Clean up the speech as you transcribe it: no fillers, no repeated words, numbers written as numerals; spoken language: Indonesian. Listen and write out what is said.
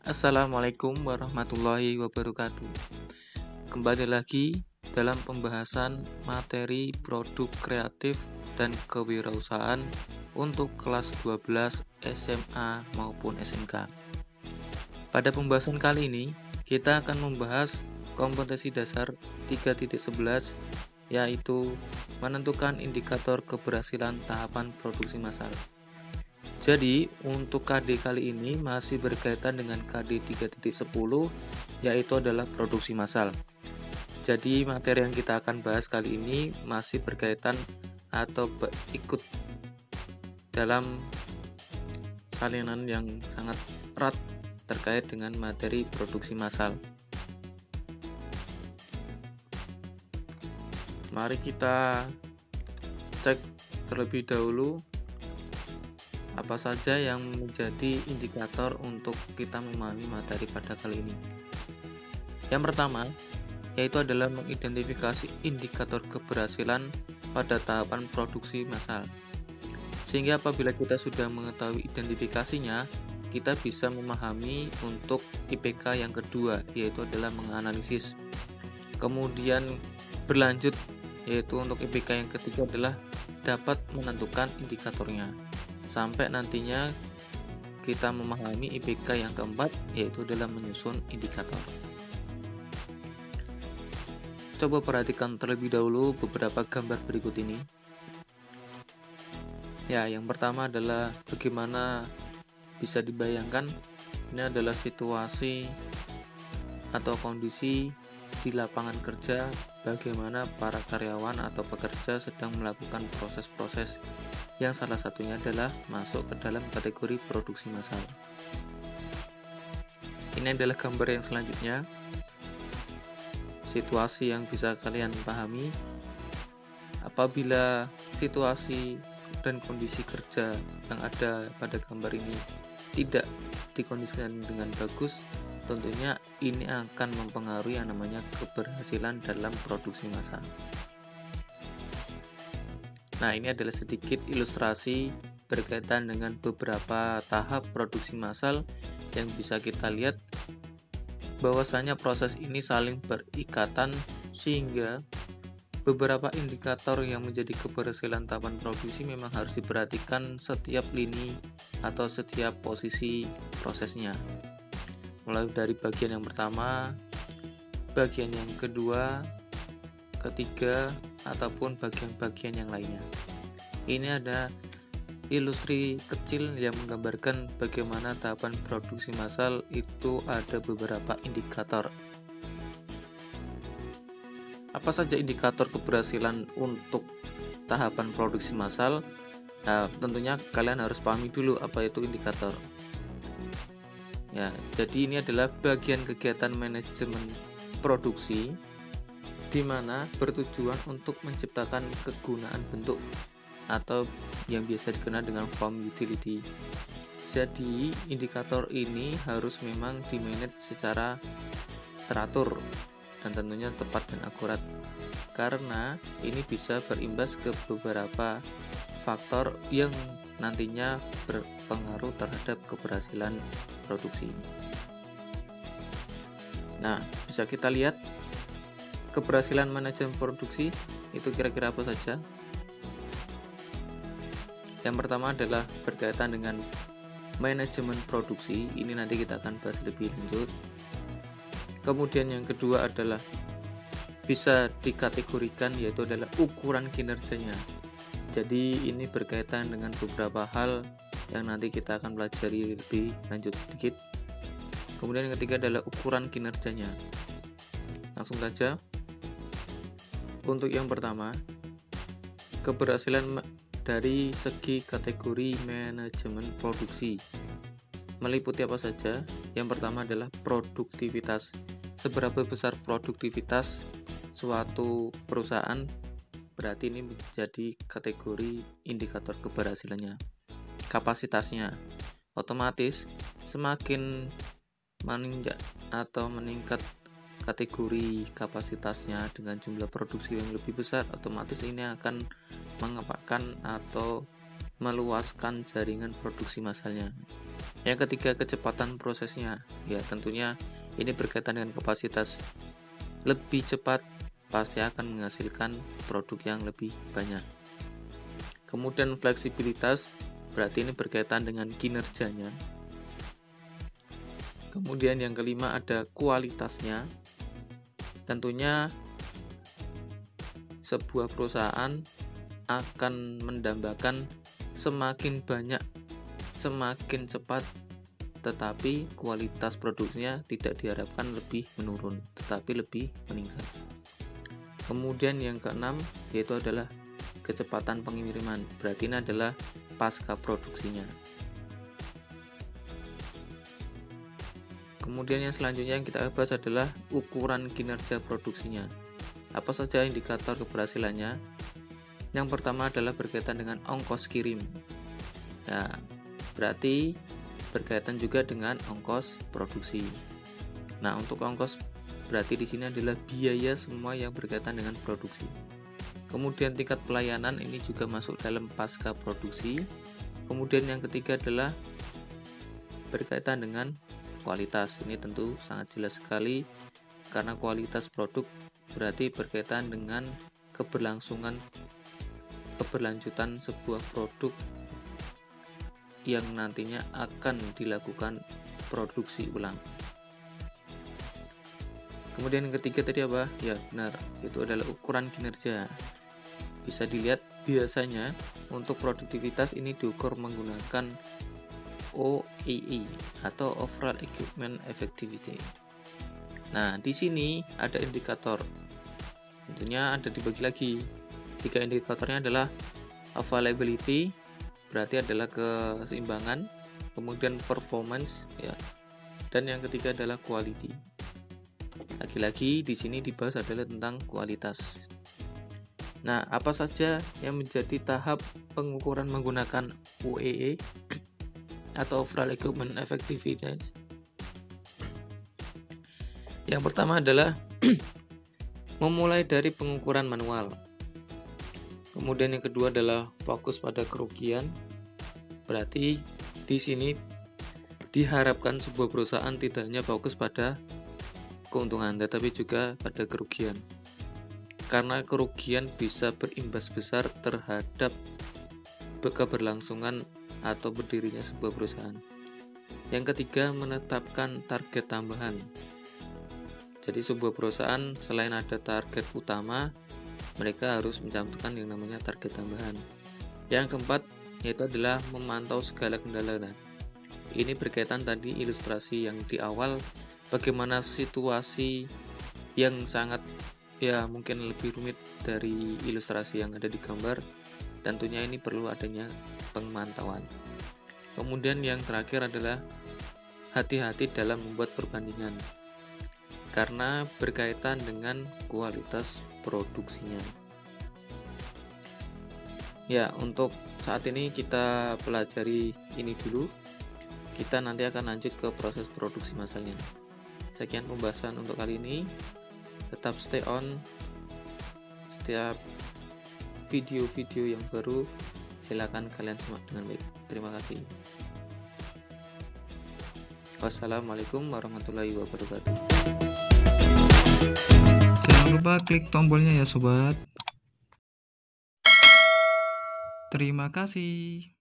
Assalamualaikum warahmatullahi wabarakatuh. Kembali lagi dalam pembahasan materi produk kreatif dan kewirausahaan untuk kelas 12 SMA maupun SMK. Pada pembahasan kali ini, kita akan membahas kompetensi dasar 3.11, yaitu menentukan indikator keberhasilan tahapan produksi massal. Jadi, untuk KD kali ini masih berkaitan dengan KD 3.10, yaitu adalah produksi massal. Jadi, materi yang kita akan bahas kali ini masih berkaitan atau ikut dalam salinan yang sangat erat terkait dengan materi produksi massal. Mari kita cek terlebih dahulu apa saja yang menjadi indikator untuk kita memahami materi pada kali ini. Yang pertama, yaitu adalah mengidentifikasi indikator keberhasilan pada tahapan produksi massal. Sehingga apabila kita sudah mengetahui identifikasinya, kita bisa memahami untuk IPK yang kedua, yaitu adalah menganalisis. Kemudian berlanjut, yaitu untuk IPK yang ketiga adalah dapat menentukan indikatornya. Sampai nantinya kita memahami IPK yang keempat, yaitu dalam menyusun indikator. Coba perhatikan terlebih dahulu beberapa gambar berikut ini. Ya, yang pertama adalah bagaimana bisa dibayangkan ini adalah situasi atau kondisi di lapangan kerja, bagaimana para karyawan atau pekerja sedang melakukan proses-proses yang salah satunya adalah masuk ke dalam kategori produksi massal. Ini adalah gambar yang selanjutnya, situasi yang bisa kalian pahami apabila situasi dan kondisi kerja yang ada pada gambar ini tidak dikondisikan dengan bagus, tentunya ini akan mempengaruhi yang namanya keberhasilan dalam produksi massal. Nah, ini adalah sedikit ilustrasi berkaitan dengan beberapa tahap produksi massal yang bisa kita lihat bahwasanya proses ini saling berikatan sehingga beberapa indikator yang menjadi keberhasilan tahapan produksi memang harus diperhatikan setiap lini atau setiap posisi prosesnya. Mulai dari bagian yang pertama, bagian yang kedua, ketiga, ataupun bagian-bagian yang lainnya. Ini ada ilustrasi kecil yang menggambarkan bagaimana tahapan produksi massal itu ada beberapa indikator. Apa saja indikator keberhasilan untuk tahapan produksi massal? Nah, tentunya kalian harus pahami dulu apa itu indikator. Ya, jadi ini adalah bagian kegiatan manajemen produksi di mana bertujuan untuk menciptakan kegunaan bentuk atau yang biasa dikenal dengan form utility. Jadi, indikator ini harus memang di-manage secara teratur dan tentunya tepat dan akurat. Karena ini bisa berimbas ke beberapa faktor yang nantinya berpengaruh terhadap keberhasilan produksi. Nah, bisa kita lihat keberhasilan manajemen produksi itu kira-kira apa saja? Yang pertama adalah berkaitan dengan manajemen produksi. Ini nanti kita akan bahas lebih lanjut. Kemudian yang kedua adalah bisa dikategorikan, yaitu adalah ukuran kinerjanya. Jadi ini berkaitan dengan beberapa hal yang nanti kita akan pelajari lebih lanjut sedikit. Kemudian yang ketiga adalah ukuran kinerjanya. Langsung saja. Untuk yang pertama, keberhasilan dari segi kategori manajemen produksi meliputi apa saja? Yang pertama adalah produktivitas. Seberapa besar produktivitas suatu perusahaan, berarti ini menjadi kategori indikator keberhasilannya. Kapasitasnya, otomatis semakin meningkat atau meningkat kategori kapasitasnya dengan jumlah produksi yang lebih besar, otomatis ini akan mengepakkan atau meluaskan jaringan produksi massalnya. Yang ketiga, kecepatan prosesnya. Ya, tentunya ini berkaitan dengan kapasitas. Lebih cepat pasti akan menghasilkan produk yang lebih banyak. Kemudian fleksibilitas, berarti ini berkaitan dengan kinerjanya. Kemudian yang kelima ada kualitasnya. Tentunya sebuah perusahaan akan mendambakan semakin banyak, semakin cepat, tetapi kualitas produksinya tidak diharapkan lebih menurun, tetapi lebih meningkat. Kemudian yang keenam yaitu adalah kecepatan pengiriman, berarti ini adalah pasca produksinya. Kemudian yang selanjutnya yang kita bahas adalah ukuran kinerja produksinya. Apa saja indikator keberhasilannya? Yang pertama adalah berkaitan dengan ongkos kirim. Ya, berarti berkaitan juga dengan ongkos produksi. Nah, untuk ongkos berarti di sini adalah biaya semua yang berkaitan dengan produksi. Kemudian tingkat pelayanan ini juga masuk dalam pasca produksi. Kemudian yang ketiga adalah berkaitan dengan kualitas. Ini tentu sangat jelas sekali karena kualitas produk berarti berkaitan dengan keberlanjutan sebuah produk yang nantinya akan dilakukan produksi ulang. Kemudian yang ketiga tadi apa? Ya benar, itu adalah ukuran kinerja. Bisa dilihat biasanya untuk produktivitas ini diukur menggunakan OEE atau Overall Equipment Effectivity. Nah, di sini ada indikator. Tentunya ada dibagi lagi. 3 indikatornya adalah availability, berarti adalah keseimbangan, kemudian performance, ya. Dan yang ketiga adalah quality. Lagi-lagi di sini dibahas adalah tentang kualitas. Nah, apa saja yang menjadi tahap pengukuran menggunakan OEE atau Overall Equipment Effectivity? Yang pertama adalah memulai dari pengukuran manual. Kemudian yang kedua adalah fokus pada kerugian. Berarti di sini diharapkan sebuah perusahaan tidak hanya fokus pada keuntungan, tetapi juga pada kerugian. Karena kerugian bisa berimbas besar terhadap keberlangsungan atau berdirinya sebuah perusahaan. Yang ketiga, menetapkan target tambahan. Jadi sebuah perusahaan selain ada target utama, mereka harus mencantumkan yang namanya target tambahan. Yang keempat yaitu adalah memantau segala kendala. Nah, ini berkaitan tadi ilustrasi yang di awal, bagaimana situasi yang sangat mungkin lebih rumit dari ilustrasi yang ada di gambar. Tentunya ini perlu adanya pemantauan. Kemudian yang terakhir adalah hati-hati dalam membuat perbandingan, karena berkaitan dengan kualitas produksinya. Ya, untuk saat ini kita pelajari ini dulu. Kita nanti akan lanjut ke proses produksi massalnya. Sekian pembahasan untuk kali ini. Tetap stay on setiap video-video yang baru. Silakan kalian simak dengan baik. Terima kasih. Wassalamualaikum warahmatullahi wabarakatuh. Jangan lupa klik tombolnya ya sobat. Terima kasih.